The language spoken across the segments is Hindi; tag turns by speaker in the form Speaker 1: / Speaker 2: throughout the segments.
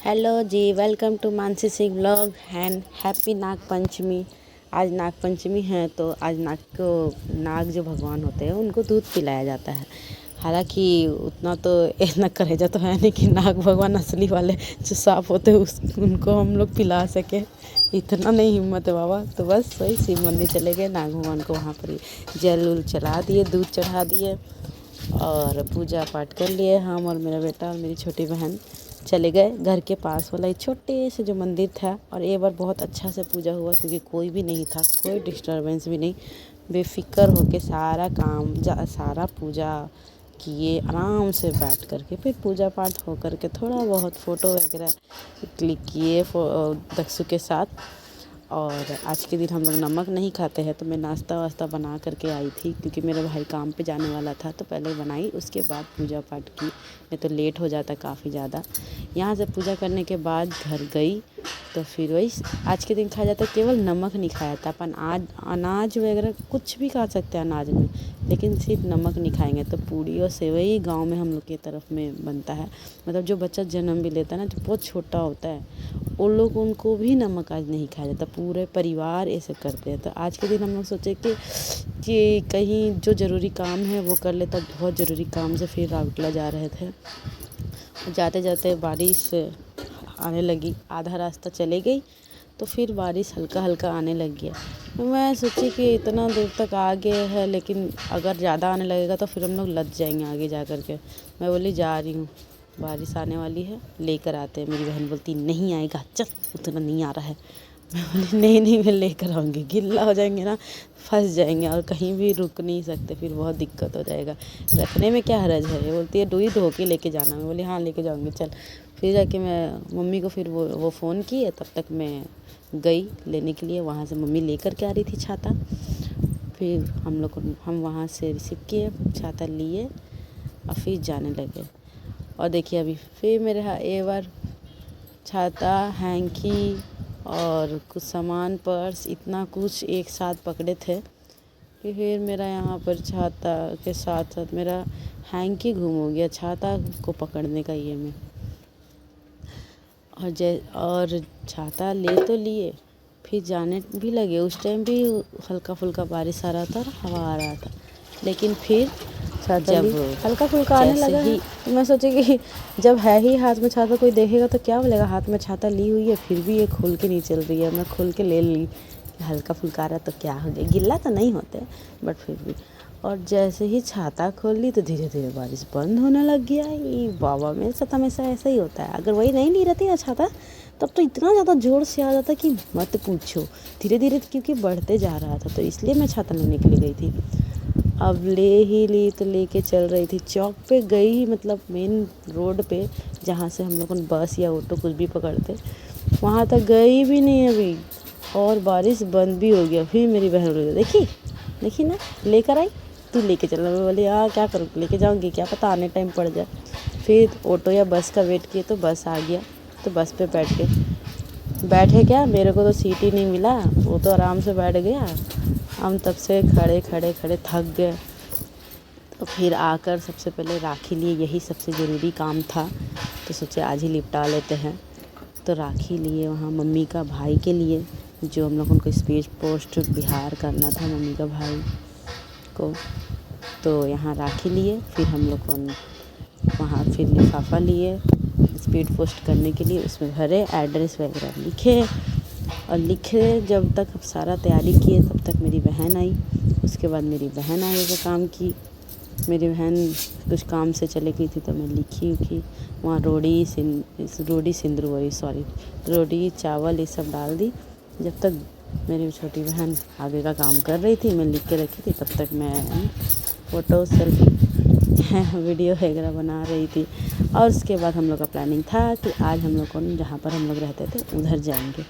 Speaker 1: हेलो जी, welcome to Mansi Singh blog and happy Nag Panchami. आज नाग पंचमी है तो आज नाग जो भगवान होते हैं उनको दूध पिलाया जाता है। हालांकि इतना करेजा तो है नहीं कि नाग भगवान असली वाले जो सांप होते हैं उनको हम लोग पिला सके, इतना नहीं हिम्मत है बाबा। तो बस वही शिव मंदिर चले गए, नाग भगवान को वहाँ पर जल उल चढ़ा दिए, दूध चढ़ा दिए और पूजा पाठ कर लिए। हम और मेरा बेटा और मेरी छोटी बहन चले गए घर के पास वाला एक छोटे से जो मंदिर था। और एक बार बहुत अच्छा से पूजा हुआ क्योंकि कोई भी नहीं था, कोई डिस्टर्बेंस भी नहीं, बेफिक्र होके सारा पूजा किए आराम से बैठ करके। फिर पूजा पाठ हो करके थोड़ा बहुत फ़ोटो वगैरह क्लिक किए दक्षु के साथ। और आज के दिन हम लोग नमक नहीं खाते हैं तो मैं नाश्ता वास्ता बना करके आई थी क्योंकि मेरा भाई काम पे जाने वाला था, तो पहले बनाई, उसके बाद पूजा पाठ की, नहीं तो लेट हो जाता काफ़ी ज़्यादा। यहाँ से पूजा करने के बाद घर गई तो फिर वही आज के दिन खाया जाता है, केवल नमक नहीं खाया था। अपन आज अनाज वगैरह कुछ भी खा सकते हैं अनाज में, लेकिन सिर्फ नमक नहीं खाएंगे। तो पूड़ी और सेवई गांव में हम लोग की तरफ में बनता है। मतलब जो बच्चा जन्म भी लेता है ना, जो बहुत छोटा होता है, उनको भी नमक आज नहीं खाया जाता, पूरे परिवार ऐसे करते हैं। तो आज के दिन हम लोग सोचे कि कहीं जो ज़रूरी काम है वो कर ले। तब बहुत ज़रूरी काम से फिर राउरकेला जा रहे थे, जाते जाते बारिश आने लगी, आधा रास्ता चले गई तो फिर बारिश हल्का हल्का आने लग गया। मैं सोची कि इतना दूर तक आ गए हैं, लेकिन अगर ज़्यादा आने लगेगा तो फिर हम लोग लद जाएंगे आगे जा कर के। मैं बोली जा रही हूँ, बारिश आने वाली है, लेकर आते हैं। मेरी बहन बोलती नहीं आएगा, चल उतना नहीं आ रहा है। मैं बोली नहीं मैं लेकर आऊँगी, गिल्ला हो जाएंगे ना, फंस जाएंगे और कहीं भी रुक नहीं सकते, फिर बहुत दिक्कत हो जाएगा। रखने में क्या हर्ज है। ये बोलती है डोई धो के लेके जाना। मैं बोली हाँ लेके जाऊँगी चल। फिर जाके मैं मम्मी को फिर वो फ़ोन किए, तब तक मैं गई लेने के लिए। वहाँ से मम्मी लेकर के आ रही थी छाता। फिर हम वहाँ से रिसीव किए, छाता लिए और फिर जाने लगे। और देखिए अभी फिर मेरे यहाँ एक बार छाता, हैंकी और कुछ सामान, पर्स, इतना कुछ एक साथ पकड़े थे कि फिर मेरा यहाँ पर छाता के साथ साथ मेरा हैंकी गुम हो गया, छाता को पकड़ने का ये में। और छाता ले तो लिए, फिर जाने भी लगे। उस टाइम भी हल्का फुल्का बारिश आ रहा था और हवा आ रहा था, लेकिन फिर जब हल्का फुल्का आने लगा है तो मैं सोची कि जब है ही हाथ में छाता, कोई देखेगा तो क्या बोलेगा, हाथ में छाता ली हुई है फिर भी ये खोल के नहीं चल रही है। मैं खोल के ले ली, हल्का फुल्का आ रहा तो क्या हो गया, गिल्ला तो नहीं होते बट फिर भी। और जैसे ही छाता खोल ली तो धीरे धीरे बारिश बंद होने लग गया। ये बाबा मेरे साथ हमेशा ऐसा ही होता है, अगर वही नहीं ली रहती ना छाता तब तो इतना ज़्यादा ज़ोर से आ जाता कि मत पूछो। धीरे धीरे क्योंकि बढ़ते जा रहा था तो इसलिए मैं छाता लेने के लिए गई थी। अब ले ही ली तो लेके चल रही थी, चौक पे गई, मतलब मेन रोड पे जहाँ से हम लोग बस या ऑटो कुछ भी पकड़ते, वहाँ तक गई भी नहीं अभी और बारिश बंद भी हो गया। फिर मेरी बहन बोली देखी ना लेकर आई, तू लेके चल। मैं बोली हाँ क्या करूँ, लेके जाऊँगी, क्या पता आने टाइम पड़ जाए। फिर ऑटो या बस का वेट किए तो बस आ गया, तो बस पे बैठे क्या, मेरे को तो सीट ही नहीं मिला, वो तो आराम से बैठ गया। हम तब से खड़े थक गए। तो फिर आकर सबसे पहले राखी लिए, यही सबसे ज़रूरी काम था तो सोचे आज ही निपटा लेते हैं। तो राखी लिए वहाँ मम्मी का भाई के लिए, जो हम लोग उनको स्पीड पोस्ट बिहार करना था मम्मी का भाई को। तो यहाँ राखी लिए, फिर हम लोग वहाँ फिर लिफाफा लिए स्पीड पोस्ट करने के लिए, उसमें भरे, एड्रेस वगैरह लिखे। जब तक अब सारा तैयारी किए तब तक मेरी बहन आई। उसके बाद मेरी बहन आई वो काम की। मेरी बहन कुछ काम से चले गई थी तो मैं लिखी वहाँ रोटी चावल ये सब डाल दी। जब तक मेरी छोटी बहन आगे का काम कर रही थी, मैं लिख के रखी थी, तब तक मैं फ़ोटो सेल्फी वीडियो वगैरह बना रही थी। और उसके बाद हम लोग का प्लानिंग था कि आज हम लोग को जहाँ पर हम लोग रहते थे उधर जाएंगे,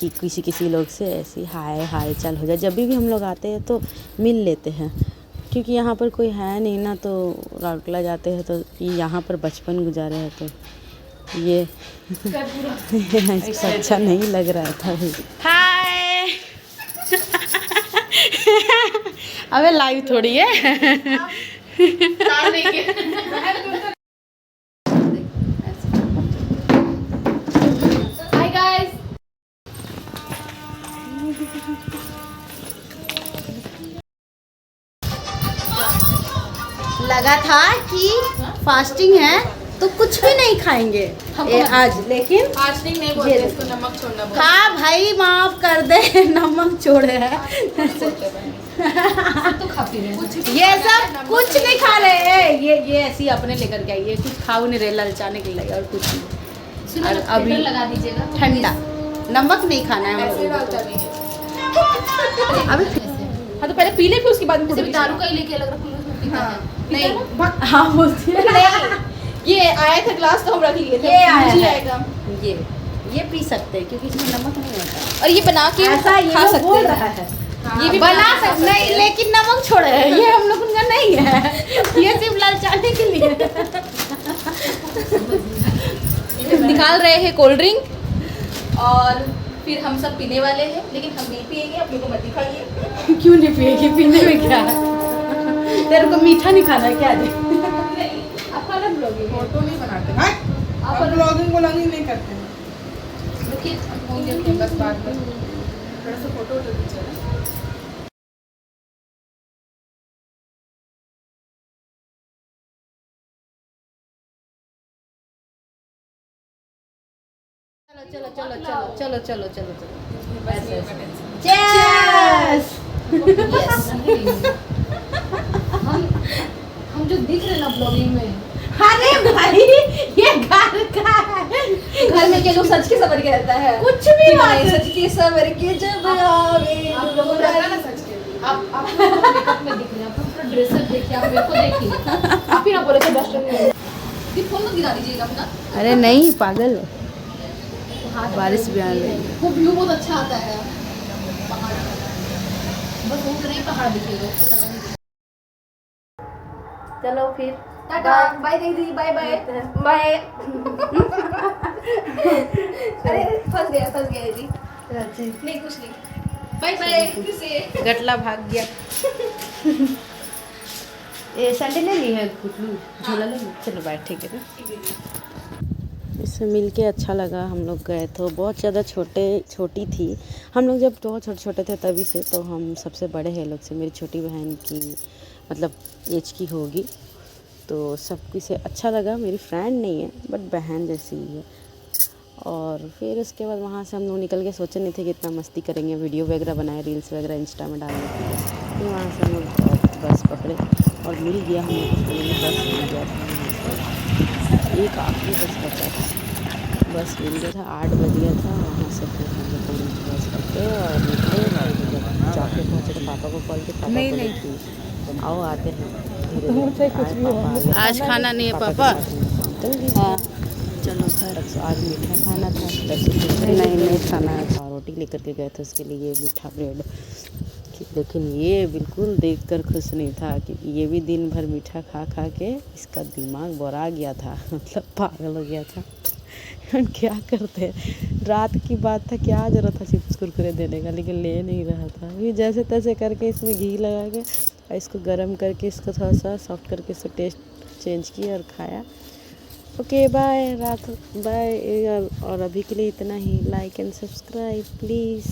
Speaker 1: कि किसी लोग से ऐसी हाय चाल हो जाए। जब भी हम लोग आते हैं तो मिल लेते हैं, क्योंकि यहाँ पर कोई है नहीं ना, तो राउरकेला जाते हैं तो यहाँ पर बचपन गुजारे हैं तो ये अच्छा नहीं लग रहा था भाई। हाय अबे लाइव थोड़ी है। लगा था कि फास्टिंग है तो कुछ भी नहीं खाएंगे आज, लेकिन
Speaker 2: फास्टिंग नहीं बोलते इसको, नमक छोड़ना बोलते
Speaker 1: हाँ भाई माफ कर दे, नमक छोड़े है
Speaker 2: तो खा पी रहे
Speaker 1: ये सब कुछ नहीं खा रहे हैं। ये ऐसी अपने लेकर के आई, ये कुछ खाओ नहीं रहे ललचाने के लिए और कुछ नहीं। और अभी
Speaker 2: लगा दीजिएगा
Speaker 1: ठंडा, नमक नहीं खाना है हम
Speaker 2: ऐसे
Speaker 1: लोगों
Speaker 2: डालता
Speaker 1: को।
Speaker 2: नहीं है।
Speaker 1: अभी
Speaker 2: हाँ तो पहले पी ले, फिर उसके बाद में दारू का ही लेके अलग रख लो। हाँ नहीं
Speaker 1: हाँ बोलती है
Speaker 2: नहीं, ये आया था ग्लास तो हम रख लिए थे।
Speaker 1: ये आया
Speaker 2: मुझे
Speaker 1: है।
Speaker 2: आएगा।
Speaker 1: ये पी सकते हैं क्योंकि इसमें नमक नहीं होता।
Speaker 2: और ये बना के
Speaker 1: ऐसा ये
Speaker 2: खा
Speaker 1: लोग
Speaker 2: सकते
Speaker 1: बोल
Speaker 2: हैं।
Speaker 1: रहा है,
Speaker 2: ये भी
Speaker 1: बना सकते नहीं, लेकिन नमक छोड़े है, ये हम लोगों का नहीं है, ये सिर्फ ललचाने के लिए
Speaker 2: निकाल रहे हैं कोल्ड ड्रिंक और फिर हम सब पीने वाले हैं, लेकिन हम नहीं पिएंगे, आप लोग को मत दिखाइए।
Speaker 1: क्यों नहीं पिएगी, पीने में क्या है? तेरे को मीठा नहीं खाना है क्या?
Speaker 2: आप खाना ब्लॉगिंग
Speaker 3: फोटो नहीं बनाते,
Speaker 2: आप
Speaker 3: आप ब्लॉगिंग नहीं करते हैं।
Speaker 2: देखिए होंगे बस बात में थोड़ा सा फोटो खींचो ना।
Speaker 1: चलो चलो चलो चलो चलो चलो चलो
Speaker 2: बस ये
Speaker 1: चीयर्स।
Speaker 2: हम जो दिख रहे ना ब्लॉगिंग में,
Speaker 1: अरे भाई ये घर का है,
Speaker 2: घर में क्या लोग सच के सवर के रहता है,
Speaker 1: कुछ भी बात
Speaker 2: नहीं,
Speaker 1: नहीं।
Speaker 2: सच के सवर के जब आवे। आप लोगों को रहता ना सच के, आप मेकअप में दिख रहे हैं, आप पूरा ड्रेसअप देखिए, आप मेरे को देखिए, आप ही ना बोले थे डस्टर में ये फोन मत गिरा दीजिएगा अपना।
Speaker 1: अरे नहीं पागल,
Speaker 2: हाथ
Speaker 1: बारिश भी आ रही है।
Speaker 2: वो व्यू बहुत अच्छा आता है पहाड़ का, बस वो नहीं पहाड़ दिखेगा।
Speaker 1: चलो फिर
Speaker 2: टाटा बाय दीदी, बाय बाय बाय। अरे फंस गया जी, नहीं कुछ नहीं, बाय बाय फिर से
Speaker 1: गटला भाग गया। ये सैंडल ले ली है, झोला ले ली, चलो बैठ ठीक है ना। इससे मिल के अच्छा लगा। हम लोग गए तो बहुत ज़्यादा छोटी थी हम लोग, जब बहुत छोटे छोटे थे तभी से, तो हम सबसे बड़े हैं लोग से। मेरी छोटी बहन की मतलब एज की होगी, तो सब कुछ से अच्छा लगा। मेरी फ्रेंड नहीं है बट बहन जैसी ही है। और फिर उसके बाद वहाँ से हम लोग निकल के सोचे नहीं थे कि इतना मस्ती करेंगे, वीडियो वगैरह बनाए, रील्स वगैरह इंस्टा में डालने के लिए। फिर वहाँ से हम लोग बस पकड़े और मिल गया हम लोग को, बस मिल गया था वहाँ से। एक आखिरी बस बचा था, बस मिल गया था, 8 बज गया था। वहाँ से फिर हम लोग बस पकड़े और निकले और जब जाके पहुँचे तो पापा को कॉल किया, पापा नहीं आओ आते हैं। आज खाना नहीं है पापा, हाँ चलो घर। आज मीठा खाना था, नहीं खाना है। रोटी लेकर के गए थे उसके लिए, मीठा ब्रेड। लेकिन ये बिल्कुल देखकर खुश नहीं था, क्योंकि ये भी दिन भर मीठा खा खा के इसका दिमाग बोरा गया था, मतलब पागल हो गया था। हम क्या करते, रात की बात था, क्या ज़रूरत था चिप्स कुरकुरे देने का, लेकिन ले नहीं रहा था। फिर जैसे तैसे करके इसमें घी लगा के और इसको गर्म करके इसको थोड़ा सा सॉफ्ट करके इसको टेस्ट चेंज किया और खाया। ओके बाय, रात बाय। और अभी के लिए इतना ही। Like and subscribe please.